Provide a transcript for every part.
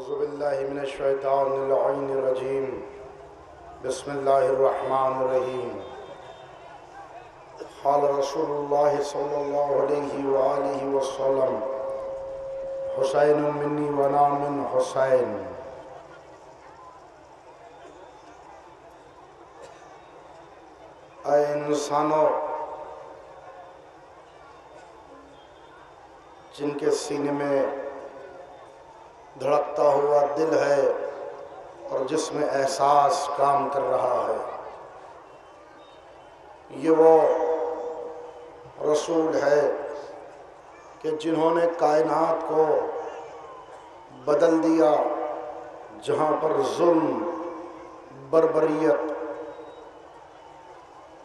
اعوذ باللہ من الشیطان اللعین الرجیم بسم اللہ الرحمن الرحیم قال رسول اللہ صلی اللہ علیہ وآلہ وسلم حسین منی وانا من حسین۔ اے انسانوں، جن کے سینے میں دھڑکتا ہوا دل ہے اور جس میں احساس کام کر رہا ہے، یہ وہ رسول ہے کہ جنہوں نے کائنات کو بدل دیا، جہاں پر ظلم، بربریت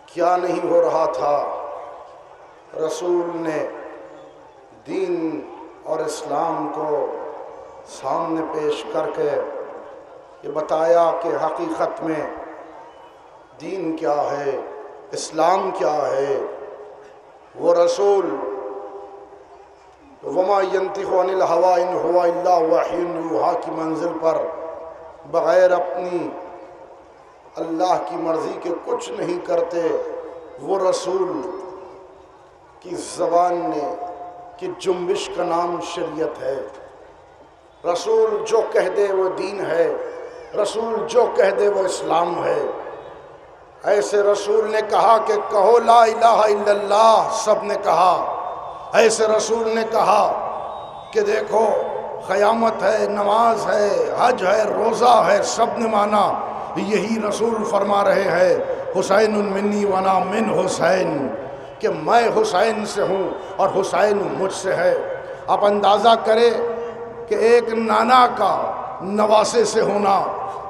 کیا نہیں ہو رہا تھا، رسول نے دین اور اسلام کو سامنے پیش کر کے یہ بتایا کہ حقیقت میں دین کیا ہے، اسلام کیا ہے۔ وہ رسول وما ينطق عن الهوى ان هو الا وحی یوحی کی منزل پر بغیر اپنی اللہ کی مرضی کے کچھ نہیں کرتے، وہ رسول کی زبان کی جنبش کا نام شریعت ہے۔ رسول جو کہہ دے وہ دین ہے، رسول جو کہہ دے وہ اسلام ہے۔ ایسے رسول نے کہا کہ کہو لا الہ الا اللہ، سب نے کہا۔ ایسے رسول نے کہا کہ دیکھو قیامت ہے، نماز ہے، حج ہے، روزہ ہے، سب نے مانا۔ یہی رسول فرما رہے ہیں حسین منی وانا من حسین، کہ میں حسین سے ہوں اور حسین مجھ سے ہے۔ آپ اندازہ کریں کہ ایک نانا کا نواسے سے ہونا،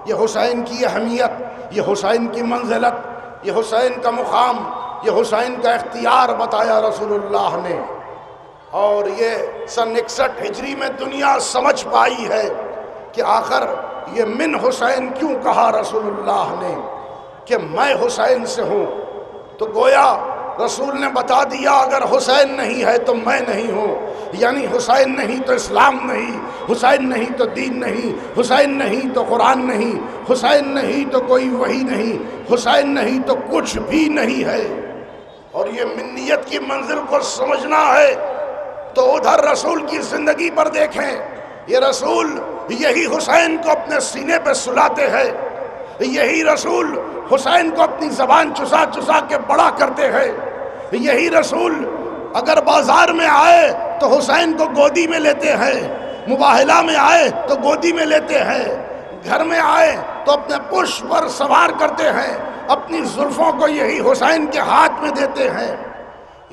یہ حسین کی اہمیت، یہ حسین کی منزلت، یہ حسین کا مقام، یہ حسین کا اختیار بتایا رسول اللہ نے۔ اور یہ سن 61 ہجری میں دنیا سمجھ پائی ہے کہ آخر یہ من حسین کیوں کہا رسول اللہ نے، کہ میں حسین سے ہوں۔ تو گویا رسول نے بتا دیا اگر حسین نہیں ہے تو میں نہیں ہوں، یعنی حسین نہیں تو اسلام نہیں، حسین نہیں تو دین نہیں، حسین نہیں تو قرآن نہیں، حسین نہیں تو کوئی وحی نہیں، حسین نہیں تو کچھ بھی نہیں ہے۔ اور یہ منیت کی منزل کو سمجھنا ہے تو ادھر رسول کی زندگی پر دیکھیں۔ یہ رسول یہی حسین کو اپنے سینے پہ سلاتے ہیں، یہی رسول حسین کو اپنی زبان چسا چسا کے بڑا کرتے ہیں، یہی رسول اگر بازار میں آئے تو حسین کو گودی میں لیتے ہیں، مباہلہ میں آئے تو گودی میں لیتے ہیں، گھر میں آئے تو اپنے پشت پر سوار کرتے ہیں، اپنی زلفوں کو یہی حسین کے ہاتھ میں دیتے ہیں۔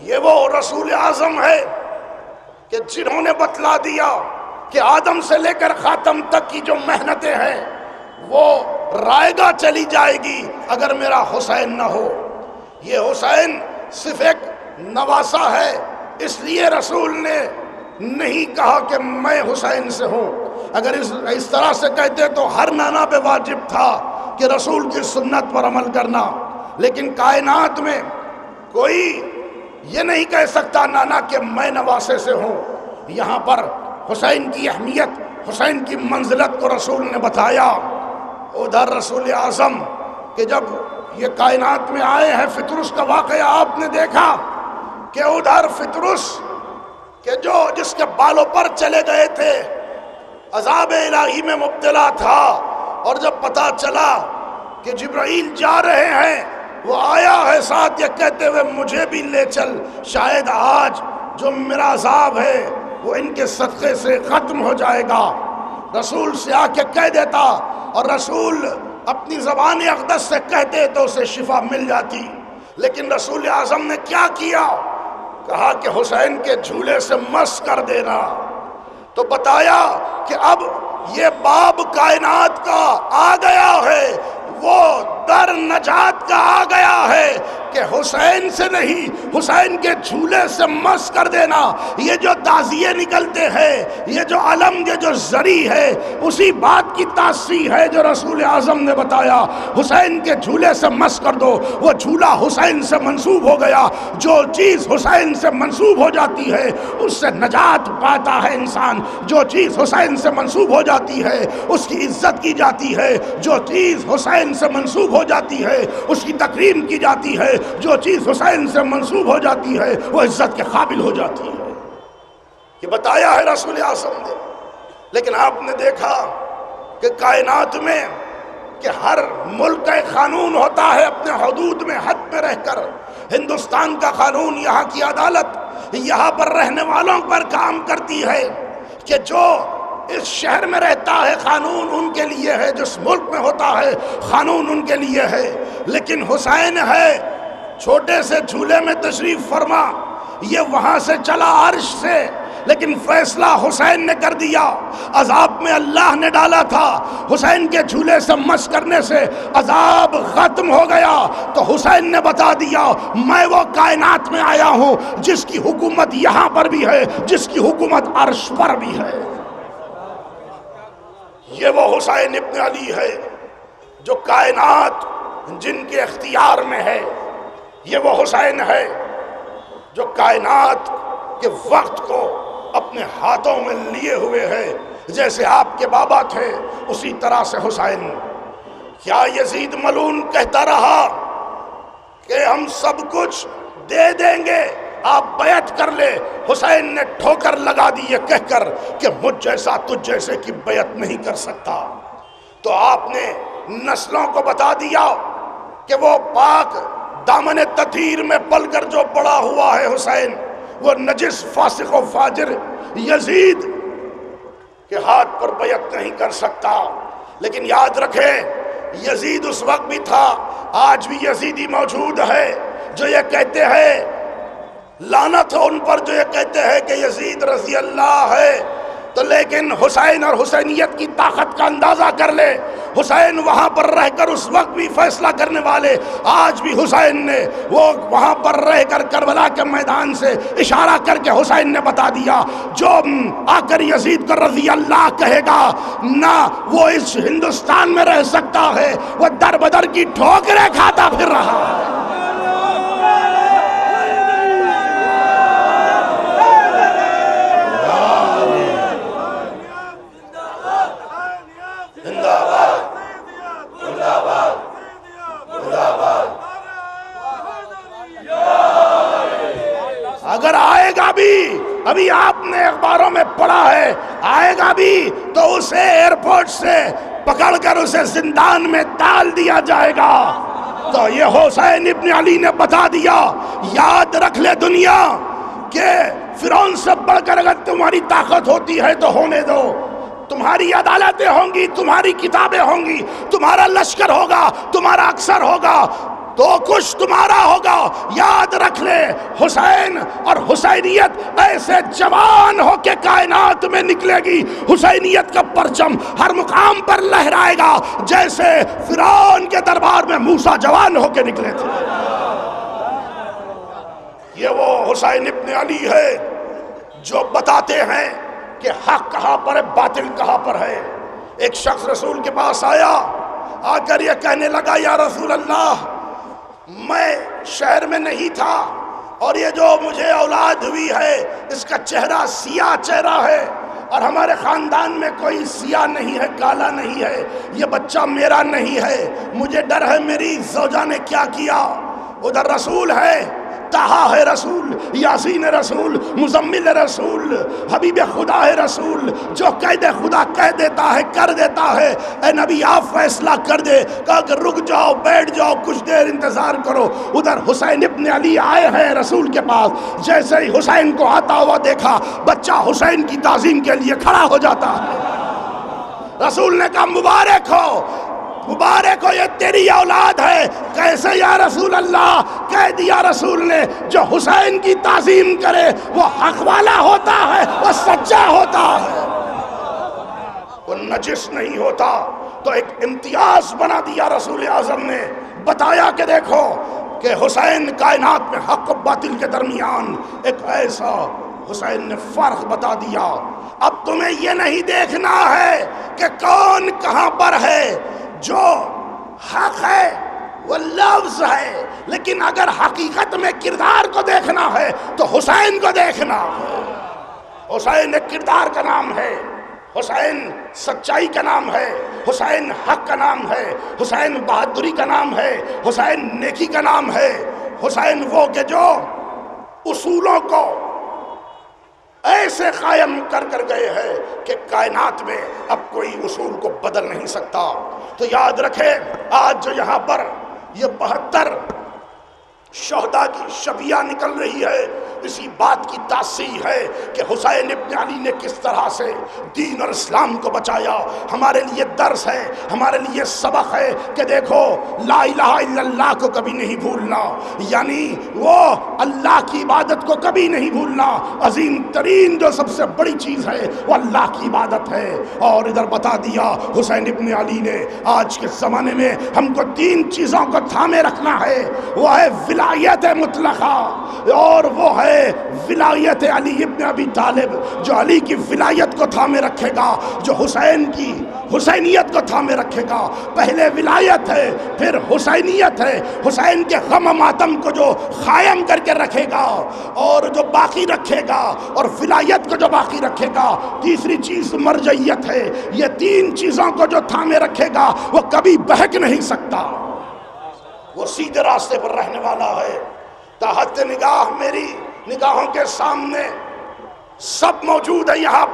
یہ وہ رسول اعظم ہے کہ جنہوں نے بتلا دیا کہ آدم سے لے کر خاتم تک کی جو محنتیں ہیں وہ رائے گاہ چلی جائے گی اگر میرا حسین نہ ہو۔ یہ حسین صرف ایک نواسا ہے، اس لیے رسول نے نہیں کہا کہ میں حسین سے ہوں۔ اگر اس طرح سے کہتے تو ہر نانا پہ واجب تھا کہ رسول کی سنت پر عمل کرنا، لیکن کائنات میں کوئی یہ نہیں کہہ سکتا نانا کہ میں نواسے سے ہوں۔ یہاں پر حسین کی اہمیت، حسین کی منزلت کو رسول نے بتایا۔ ادھر رسول اعظم کہ جب یہ کائنات میں آئے ہیں، فطرس کا واقعہ آپ نے دیکھا کہ ادھر فطرس کہ جس کے بالوں پر چلے گئے تھے عذاب الہی میں مبتلا تھا، اور جب پتا چلا کہ جبرائیل جا رہے ہیں، وہ آیا ہے ساتھ یہ کہتے ہوئے مجھے بھی لے چل، شاید آج جو میرا عذاب ہے وہ ان کے صدقے سے ختم ہو جائے گا۔ رسول سے آ کے کہہ دیتا، اور رسول اپنی زبان اقدس سے کہتے تو اسے شفا مل جاتی، لیکن رسول اعظم نے کیا کیا؟ کہا کہ حسین کے جھولے سے مس کر دینا۔ تو بتایا کہ اب یہ باب کائنات کا آ گیا ہے، وہ در نجات کا آ گیا ہے، کہ حسین سے نہیں، حسین کے جھولے سے مس کر دینا۔ یہ جو تعزیے نکلتے ہیں، یہ جو علم، یہ جو زری ہے، اسی بات کی تاثیر ہے جو رسول اعظم نے بتایا، حسین کے جھولے سے مس کر دو۔ وہ جھولا حسین سے منسوب ہو گیا۔ جو چیز حسین سے منسوب ہو جاتی ہے اس سے نجات پاتا ہے انسان۔ جو چیز حسین سے منسوب ہو جاتی ہے اس کی عزت کی جاتی ہے۔ جو چیز حسین سے منسوب ہو جاتی ہے اس کی تکریم کی جاتی ہے۔ جو چیز حسین سے منسوب ہو جاتی ہے وہ عزت کے قابل ہو جاتی ہے۔ یہ بتایا ہے رسول اعظم نے۔ لیکن آپ نے دیکھا کہ کائنات میں کہ ہر ملک کا ایک قانون ہوتا ہے اپنے حدود میں، حد میں رہ کر۔ ہندوستان کا قانون، یہاں کی عدالت یہاں پر رہنے والوں پر کام کرتی ہے کہ جو اس شہر میں رہتا ہے قانون ان کے لیے ہے، جس ملک میں ہوتا ہے قانون ان کے لیے ہے۔ لیکن حسین ہے چھوٹے سے جھولے میں تشریف فرما، یہ وہاں سے چلا عرش سے، لیکن فیصلہ حسین نے کر دیا۔ عذاب میں اللہ نے ڈالا تھا، حسین کے جھولے سے مس کرنے سے عذاب ختم ہو گیا، تو حسین نے بتا دیا میں وہ کائنات میں آیا ہوں جس کی حکومت یہاں پر بھی ہے، جس کی حکومت عرش پر بھی ہے۔ یہ وہ حسین ابن علی ہے جو کائنات جن کے اختیار میں ہے۔ یہ وہ حسین ہے جو کائنات کے وقت کو اپنے ہاتھوں میں لیے ہوئے ہے۔ جیسے آپ کے بابا تھے اسی طرح سے حسین۔ کیا یزید ملعون کہتا رہا کہ ہم سب کچھ دے دیں گے، آپ بیعت کر لے؟ حسین نے ٹھوکر لگا دی یہ کہہ کر کہ مجھ جیسا تجھ جیسے کی بیعت نہیں کر سکتا۔ تو آپ نے نسلوں کو بتا دیا کہ وہ پاک دامن تطہیر میں پل کر جو بڑا ہوا ہے حسین، وہ نجس فاسق و فاجر یزید کے ہاتھ پر بیعت نہیں کر سکتا۔ لیکن یاد رکھیں یزید اس وقت بھی تھا، آج بھی یزیدی موجود ہے جو یہ کہتے ہیں، لعنت ہو ان پر جو یہ کہتے ہیں کہ یزید رضی اللہ ہے۔ تو لیکن حسین اور حسینیت کی طاقت کا اندازہ کر لے، حسین وہاں پر رہ کر اس وقت بھی فیصلہ کرنے والے، آج بھی حسین نے وہ وہاں پر رہ کر کربلا کے میدان سے اشارہ کر کے حسین نے بتا دیا جو آ کر یزید کو رضی اللہ کہے گا نہ وہ اس ہندوستان میں رہ سکتا ہے، وہ در بدر کی ٹھوکریں کھاتا پھر رہا ہے۔ اگر آئے گا بھی، ابھی آپ نے اخباروں میں پڑھا ہے، آئے گا بھی تو اسے ایئرپورٹ سے پکڑ کر اسے زندان میں ڈال دیا جائے گا۔ تو یہ حسین ابن علی نے بتا دیا، یاد رکھ لے دنیا کہ فرعون سے بڑھ کر اگر تمہاری طاقت ہوتی ہے تو ہونے دو، تمہاری عدالتیں ہوں گی، تمہاری کتابیں ہوں گی، تمہارا لشکر ہوگا، تمہارا اکثر ہوگا، تو کچھ تمہارا ہوگا۔ یاد رکھ لے حسین اور حسینیت ایسے جوان ہو کے کائنات میں نکلے گی، حسینیت کا پرچم ہر مقام پر لہرائے گا، جیسے فرعون کے دربار میں موسیٰ جوان ہو کے نکلے تھے۔ یہ وہ حسین ابن علی ہے جو بتاتے ہیں کہ حق کہاں پر ہے، باطل کہاں پر ہے۔ ایک شخص رسول کے پاس آیا، آ کر یہ کہنے لگا یا رسول اللہ میں شہر میں نہیں تھا اور یہ جو مجھے اولاد ہوئی ہے اس کا چہرہ سیاہ چہرہ ہے، اور ہمارے خاندان میں کوئی سیاہ نہیں ہے، کالا نہیں ہے، یہ بچہ میرا نہیں ہے، مجھے ڈر ہے میری زوجہ نے کیا کیا۔ ادھر رسول ہے، طٰہٰ ہے رسول، یاسین رسول، مزمل رسول، حبیب خدا ہے رسول، جو قید خدا کہہ دیتا ہے کر دیتا ہے۔ اے نبی آپ فیصلہ کر دے، کہا کہ رک جاؤ، بیٹھ جاؤ، کچھ دیر انتظار کرو۔ ادھر حسین ابن علی آئے ہیں رسول کے پاس، جیسے ہی حسین کو آتا ہوا دیکھا بچہ حسین کی تعظیم کے لیے کھڑا ہو جاتا ہے۔ رسول نے کہا مبارک ہو، مبارک ہو، یہ تیری اولاد ہے۔ کیسے یا رسول اللہ؟ کہہ دیا رسول نے جو حسین کی تعظیم کرے وہ حق والا ہوتا ہے، وہ سچا ہوتا ہے، وہ نجس نہیں ہوتا۔ تو ایک امتیاز بنا دیا رسول اعظم نے، بتایا کہ دیکھو کہ حسین کائنات میں حق و باطل کے درمیان ایک ایسا حسین نے فرق بتا دیا. اب تمہیں یہ نہیں دیکھنا ہے کہ کون کہاں پر ہے، جو حق ہے وہ لفظ ہے، لیکن اگر حقیقت میں کردار کو دیکھنا ہے تو حسین کو دیکھنا ہے. حسین ایک کردار کا نام ہے، حسین سچائی کا نام ہے، حسین حق کا نام ہے، حسین بہادری کا نام ہے، حسین نیکی کا نام ہے. حسین وہ کہ جو اصولوں کو ایسے قائم کر گئے ہیں کہ کائنات میں اب کوئی اصول کو بدل نہیں سکتا. تو یاد رکھیں، آج جو یہاں پر یہ 72 شہداء کی شبیہ نکل رہی ہے، اسی بات کی تاثیر ہے کہ حسین ابن علی نے کس طرح سے دین اور اسلام کو بچایا. ہمارے لیے درس ہے، ہمارے لیے سبق ہے کہ دیکھو لا الہ الا اللہ کو کبھی نہیں بھولنا، یعنی وہ اللہ کی عبادت کو کبھی نہیں بھولنا. عظیم ترین جو سب سے بڑی چیز ہے وہ اللہ کی عبادت ہے. اور ادھر بتا دیا حسین ابن علی نے آج کے زمانے میں ہم کو 3 چیزوں کو تھامے رکھنا ہے. وہ ہے ولایت مطلقہ، اور وہ ہے ولایت علی ابن ابی طالب. جو علی کی ولایت کو تھامے رکھے گا، جو حسین کی حسینیت کو تھامے رکھے گا. پہلے ولایت ہے، پھر حسینیت ہے. حسین کے غم و ماتم کو جو قائم کر کے رکھے گا اور جو باقی رکھے گا، اور ولایت کو جو باقی رکھے گا. تیسری چیز مرجعیت ہے. یہ 3 چیزوں کو جو تھامے رکھے گا وہ کبھی بہک نہیں سکتا، وہ سیدھے راستے پر رہنے والا ہے. تحت نگاہ میری نگاہوں کے سامنے سب موجود ہے. یہاں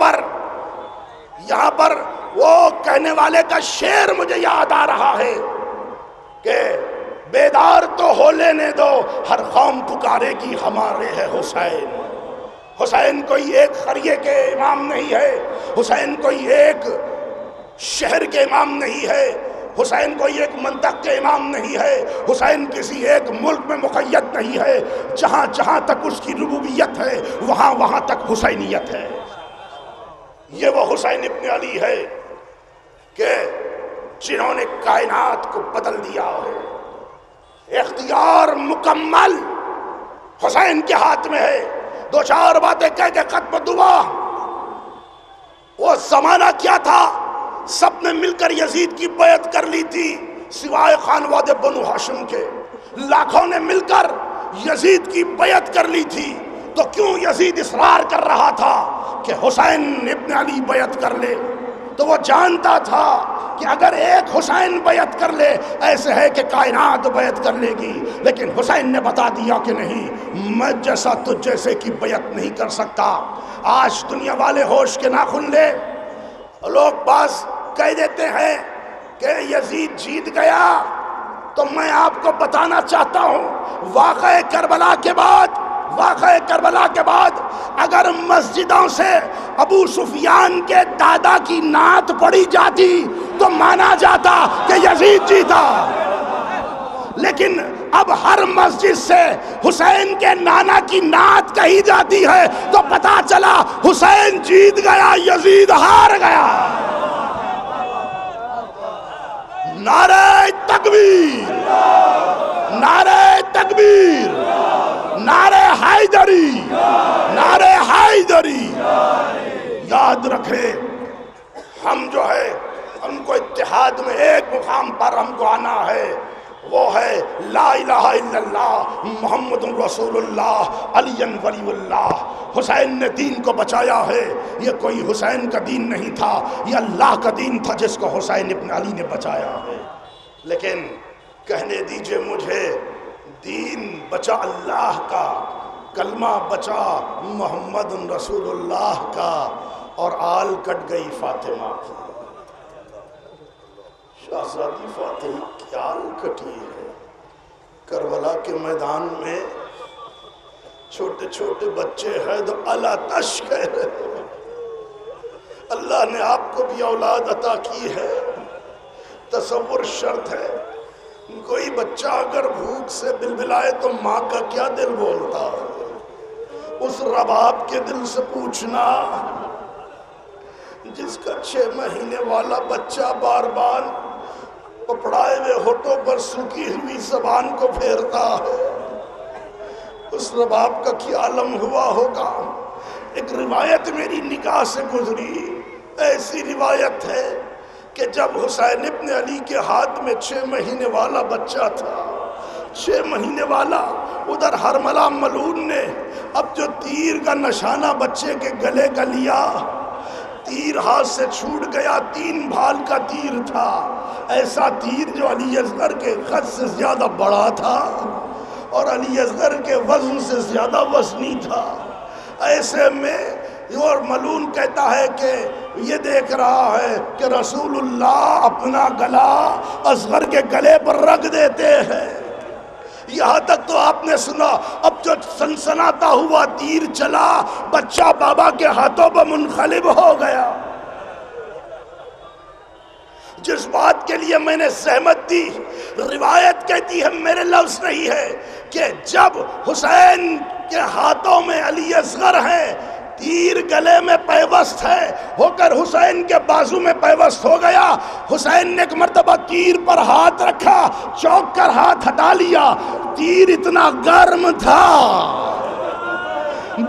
پر وہ کہنے والے کا شعر مجھے یاد آ رہا ہے کہ بیدار تو ہو لینے دو، ہر قوم پکارے گی ہمارے ہے حسین. حسین کوئی ایک قریے کے امام نہیں ہے، حسین کوئی ایک شہر کے امام نہیں ہے، حسین کوئی ایک منطق کے امام نہیں ہے، حسین کسی ایک ملک میں مقید نہیں ہے. جہاں جہاں تک اس کی ربوبیت ہے وہاں وہاں تک حسینیت ہے. یہ وہ حسین ابن علی ہے کہ جنہوں نے کائنات کو بدل دیا ہے. اختیار مکمل حسین کے ہاتھ میں ہے. 2-4 باتیں کہہ کے ختم دعا. وہ زمانہ کیا تھا؟ سب نے مل کر یزید کی بیعت کر لی تھی سوائے خانواد بنو ہاشم کے. لاکھوں نے مل کر یزید کی بیعت کر لی تھی. تو کیوں یزید اصرار کر رہا تھا کہ حسین ابن علی بیعت کر لے؟ تو وہ جانتا تھا کہ اگر ایک حسین بیعت کر لے ایسے ہے کہ کائنات بیعت کر لے گی. لیکن حسین نے بتا دیا کہ نہیں، میں جیسا تجھ جیسے کی بیعت نہیں کر سکتا. آج دنیا والے ہوش کے ناخن لے. لوگ بعض کہہ دیتے ہیں کہ یزید جیت گیا، تو میں آپ کو بتانا چاہتا ہوں واقعہ کربلا کے بعد اگر مسجدوں سے ابو سفیان کے دادا کی نعت پڑھی جاتی تو مانا جاتا کہ یزید جیتا. لیکن اب ہر مسجد سے حسین کے نانا کی نعت کہی جاتی ہے تو پتا چلا حسین جیت گیا، یزید ہار گیا. نعرہ تکبیر، نعرہ تکبیر، نعرہ حیدری، نعرہ حیدری. یاد رکھے ہم جو ہے ہم کو اتحاد میں ایک مقام پر ہم کو آنا ہے، وہ ہے لا الہ الا اللہ محمد رسول اللہ علی ولی اللہ. حسین نے دین کو بچایا ہے. یہ کوئی حسین کا دین نہیں تھا، یہ اللہ کا دین تھا جس کو حسین ابن علی نے بچایا ہے. لیکن کہنے دیجئے مجھے، دین بچا اللہ کا، کلمہ بچا محمد رسول اللہ کا، اور آل کٹ گئی فاطمہ کی. شہزادی فاطمہ کی آل کٹی ہے. کربلا کے میدان میں چھوٹے چھوٹے بچے ہیں تو اللہ تشک ہے. اللہ نے آپ کو بھی اولاد عطا کی ہے. تصور شرط ہے. کوئی بچہ اگر بھوک سے بلبلائے تو ماں کا کیا دل بولتا ہے؟ اس رباب کے دل سے پوچھنا جس کا 6 مہینے والا بچہ بار بار پپڑائے ہوئے ہونٹوں پر سوکھی ہوئی زبان کو پھیرتا ہے، اس رباب کا کیا عالم ہوا ہوگا۔ ایک روایت میری نگاہ سے گزری، ایسی روایت ہے کہ جب حسین ابن علی کے ہاتھ میں 6 مہینے والا بچہ تھا، 6 مہینے والا، ادھر حرملہ ملعون نے اب جو تیر کا نشانہ بچے کے گلے کا لیا، تیر ہاتھ سے چھوٹ گیا، 3 بھال کا تیر تھا، ایسا تیر جو علی اصغر کے قد سے زیادہ بڑا تھا اور علی اصغر کے وزن سے زیادہ وزنی تھا۔ ایسے میں اور ملعون کہتا ہے کہ یہ دیکھ رہا ہے کہ رسول اللہ اپنا گلا اصغر کے گلے پر رکھ دیتے ہیں۔ یہاں تک تو آپ نے سنا، اب جو سنسناتا ہوا تیر چلا، بچہ بابا کے ہاتھوں پر منقلب ہو گیا۔ جس بات کے لیے میں نے زحمت دی، روایت کہتی ہے، میرے لفظ نہیں ہے، کہ جب حسین کے ہاتھوں میں علی اصغر ہیں، تیر گلے میں پیوست ہے، ہو کر حسین کے بازو میں پیوست ہو گیا۔ حسین نے ایک مرتبہ تیر پر ہاتھ رکھا، چونک کر ہاتھ ہٹا لیا، تیر اتنا گرم تھا،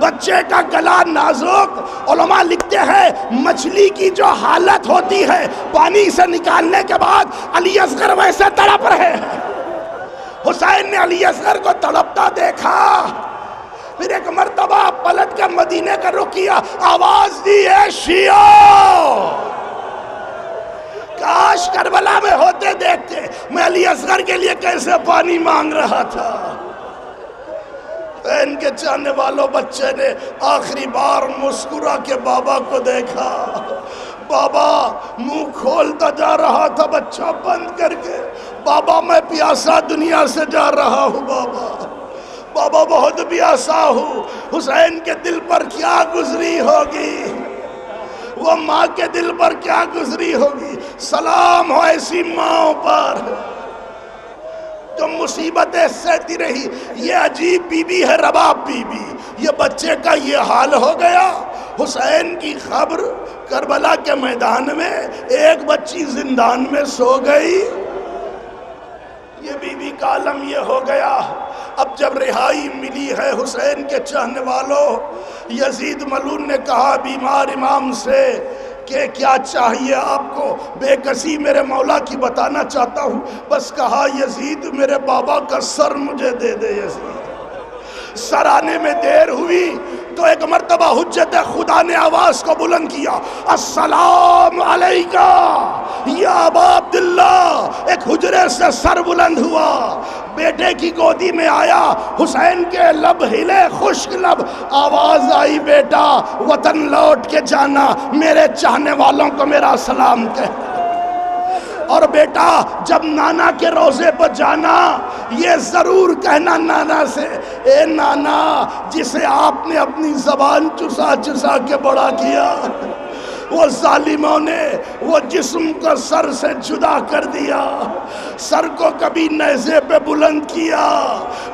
بچے کا گلا نازک۔ علماء لکھتے ہیں مچھلی کی جو حالت ہوتی ہے پانی سے نکالنے کے بعد، علی اصغر ویسے تڑپ رہے ہیں۔ حسین نے علی اصغر کو تڑپتا دیکھا، پھر ایک مرتبہ پلٹ کر مدینے کا رخ کیا، آواز دی، اے شیعو، کاش کربلا میں ہوتے دیکھتے، میں علی اصغر کے لیے کیسے پانی مانگ رہا تھا۔ ان کے چاہنے والوں بچے نے آخری بار مسکرا کے بابا کو دیکھا، بابا منہ کھولتا جا رہا تھا بچہ بند کر کے، بابا میں پیاسا دنیا سے جا رہا ہوں، بابا بہت پیاسا ہوں۔ حسین کے دل پر کیا گزری ہوگی، وہ ماں کے دل پر کیا گزری ہوگی۔ سلام ہو ایسی ماں پر جو مصیبتیں سہتی رہی۔ یہ عجیب بی بی ہے، رباب بی بی، یہ بچے کا یہ حال ہو گیا۔ حسین کی خبر کربلا کے میدان میں، ایک بچی زندان میں سو گئی، یہ بی بی کا عالم یہ ہو گیا۔ اب جب رہائی ملی ہے حسین کے چاہنے والوں، یزید ملعون نے کہا بیمار امام سے کہ کیا چاہیے آپ کو؟ بے کسی میرے مولا کی بتانا چاہتا ہوں، بس کہا یزید میرے بابا کا سر مجھے دے دے۔ یزید سر آنے میں دیر ہوئی تو ایک مرتبہ حجت خدا نے آواز کو بلند کیا، السلام علیکہ یا ابا عبداللہ۔ ایک حجرے سے سر بلند ہوا، بیٹے کی گودی میں آیا، حسین کے لب ہلے، خشک لب، آواز آئی، بیٹا وطن لوٹ کے جانا، میرے چاہنے والوں کو میرا سلام کہہ۔ اور بیٹا جب نانا کے روزے پر جانا، یہ ضرور کہنا نانا سے، اے نانا جسے آپ نے اپنی زبان چسا چسا کے بڑا کیا، وہ ظالموں نے وہ جسم کو سر سے جدا کر دیا، سر کو کبھی نیزے پہ بلند کیا،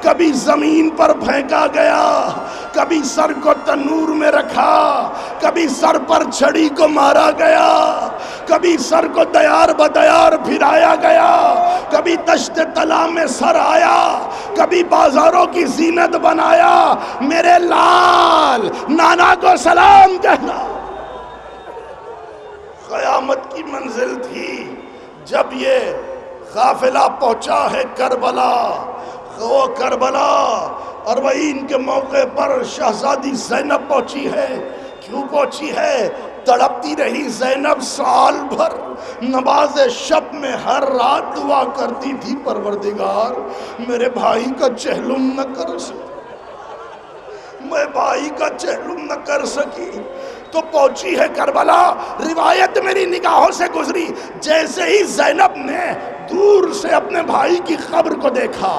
کبھی زمین پر پھینکا گیا، کبھی سر کو تنور میں رکھا، کبھی سر پر چھڑی کو مارا گیا، کبھی سر کو دیار بدیار پھرایا گیا، کبھی تشت طلا میں سر آیا، کبھی بازاروں کی زینت بنایا۔ میرے لال نانا کو سلام کہنا۔ قیامت کی منزل تھی جب یہ قافلہ پہنچا ہے کربلا، وہ کربلا 40 کے موقع پر شہزادی زینب پہنچی ہے۔ کیوں پہنچی ہے؟ تڑپتی رہی زینب سال بھر، نماز شب میں ہر رات دعا کرتی تھی، پروردگار میرے بھائی کا چہلم نہ کر سکی، میں بھائی کا چہلم نہ کر سکی، تو پہنچی ہے کربلا۔ روایت میری نگاہوں سے گزری، جیسے ہی زینب نے دور سے اپنے بھائی کی قبر کو دیکھا،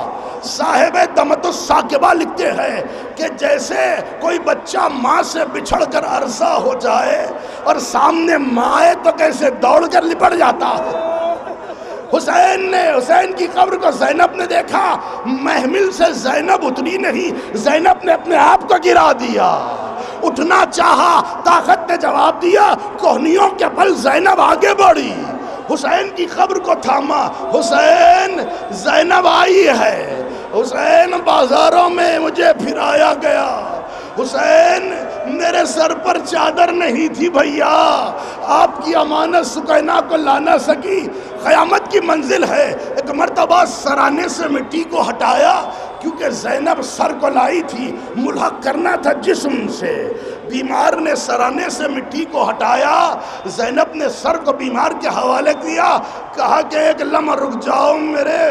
صاحب دمت الثاقبہ لکھتے ہیں کہ جیسے کوئی بچہ ماں سے بچھڑ کر عرصہ ہو جائے اور سامنے ماں آئے تو کیسے دوڑ کر لپٹ جاتا ہے۔ حسین کی قبر کو زینب نے دیکھا، محمل سے زینب اتری نہیں، زینب نے اپنے آپ کو گرا دیا، اٹھنا چاہا، طاقت نے جواب دیا، کوہنیوں کے پل زینب آگے بڑھی، حسین کی قبر کو تھاما، حسین زینب آئی ہے، حسین بازاروں میں مجھے پھرایا گیا، حسین میرے سر پر چادر نہیں تھی بھیا، آپ کی امانت سکینہ کو لا نہ سکی، قیامت کی منزل ہے۔ ایک مرتبہ سرانے سے مٹی کو ہٹایا، کیونکہ زینب سر کو لائی تھی، ملحق کرنا تھا جسم سے، بیمار نے سرانے سے مٹی کو ہٹایا، زینب نے سر کو بیمار کے حوالے کیا، کہا کہ ایک لمحہ رک جاؤ میرے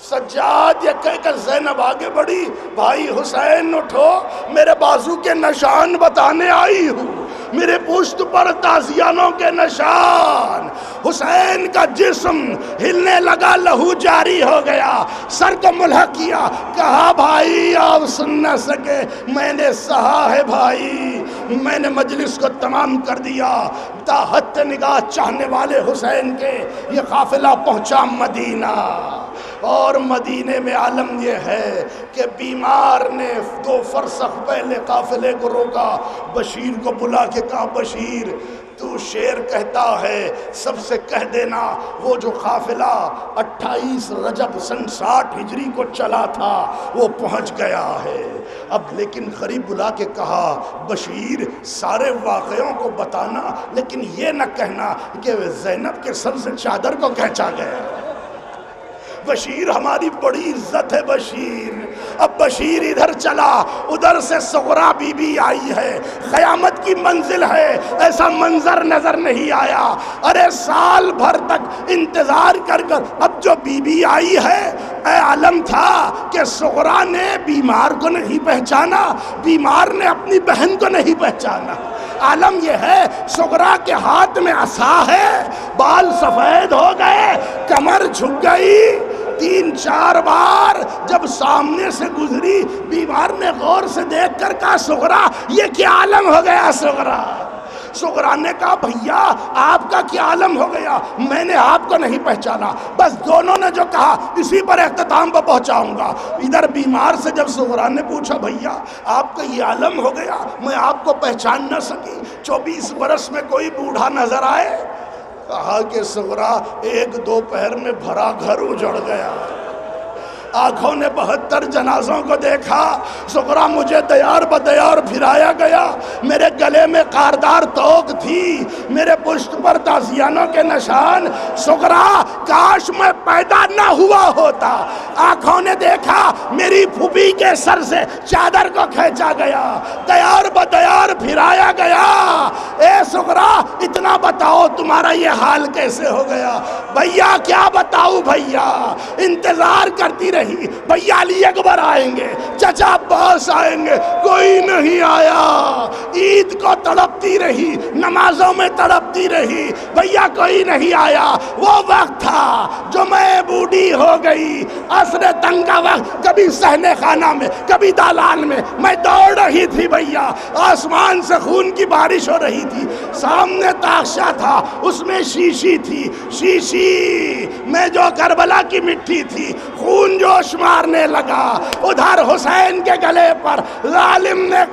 سجاد، یہ کہہ کر زینب آگے بڑھی، بھائی حسین اٹھو، میرے بازو کے نشان بتانے آئی ہوں، میرے پشت پر تازیانوں کے نشان۔ حسین کا جسم ہلنے لگا، لہو جاری ہو گیا، سر کو ملحق کیا، کہا بھائی آپ سن نہ سکے، میں نے سہا ہے بھائی، میں نے مجلس کو تمام کر دیا۔ تا حد نگاہ چاہنے والے حسین کے یہ قافلہ پہنچا مدینہ، اور مدینے میں عالم یہ ہے کہ بیمار نے 2 فرسخ پہلے قافلے کو روکا، بشیر کو بلا کے کہا بشیر تو شعر کہتا ہے سب سے کہہ دینا، وہ جو قافلہ 28 رجب سن 60 ہجری کو چلا تھا وہ پہنچ گیا ہے۔ اب لیکن قریب بلا کے کہا بشیر سارے واقعوں کو بتانا، لیکن یہ نہ کہنا کہ زینب کے سر سے چادر کو کھینچا گیا۔ بشیر ہماری بڑی عزت ہے بشیر۔ اب بشیر ادھر چلا، ادھر سے صغرا بی بی آئی ہے، قیامت کی منزل ہے، ایسا منظر نظر نہیں آیا۔ ارے سال بھر تک انتظار کر کر اب جو بی بی آئی ہے، اے عالم تھا کہ صغرا نے بیمار کو نہیں پہچانا، بیمار نے اپنی بہن کو نہیں پہچانا۔ عالم یہ ہے صغرا کے ہاتھ میں عصا ہے، بال سفید ہو گئے، کمر جھک گئی، 3-4 بار جب سامنے سے گزری بیمار نے غور سے دیکھ کر کہا صغرا یہ کیا عالم ہو گیا صغرا؟ صغرا نے کہا بھیا آپ کا کیا عالم ہو گیا، میں نے آپ کو نہیں پہچانا، بس دونوں نے جو کہا اسی پر اختتام پہ پہنچاؤں گا۔ ادھر بیمار سے جب صغرا نے پوچھا بھیا آپ کا یہ عالم ہو گیا، میں آپ کو پہچان نہ سکی، 24 برس میں کوئی بوڑھا نظر آئے؟ کہا کہ صغرا 1-2 پہر میں بھرا گھر اجڑ گیا، آنکھوں نے 72 جنازوں کو دیکھا، صغرا مجھے دیار بدیار پھرایا گیا، میرے گلے میں قاردار توق تھی، میرے پشت پر تازیانوں کے نشان، صغرا کاش میں پیدا نہ ہوا ہوتا۔ آنکھوں نے دیکھا میری پھوپھی کے سر سے چادر کو کھینچا گیا، دیار بدیار پھرایا گیا۔ اے صغرا اتنا بتاؤ تمہارا یہ حال کیسے ہو گیا؟ بھیا کیا بتاؤ بھیا، انتظار کرتی رہی، بھیا علی اکبر آئیں گے، چچا عباس آئیں گے، کوئی نہیں آیا، عید کو تڑپتی رہی، نمازوں میں تڑپتی رہی، بھیا کوئی نہیں آیا۔ وہ وقت تھا جو میں بوڑھی ہو گئی، عصر تنگ کا وقت، کبھی صحن خانہ میں کبھی دالان میں دوڑ رہی تھی بھیا، آسمان سے خون کی بارش ہو رہی تھی، سامنے تاخچہ تھا اس میں شیشی تھی، شیشی میں جو کربلا کی مٹی تھی، خون جوش مارنے لگا، ادھر حسین کے گلے پر ظالم نے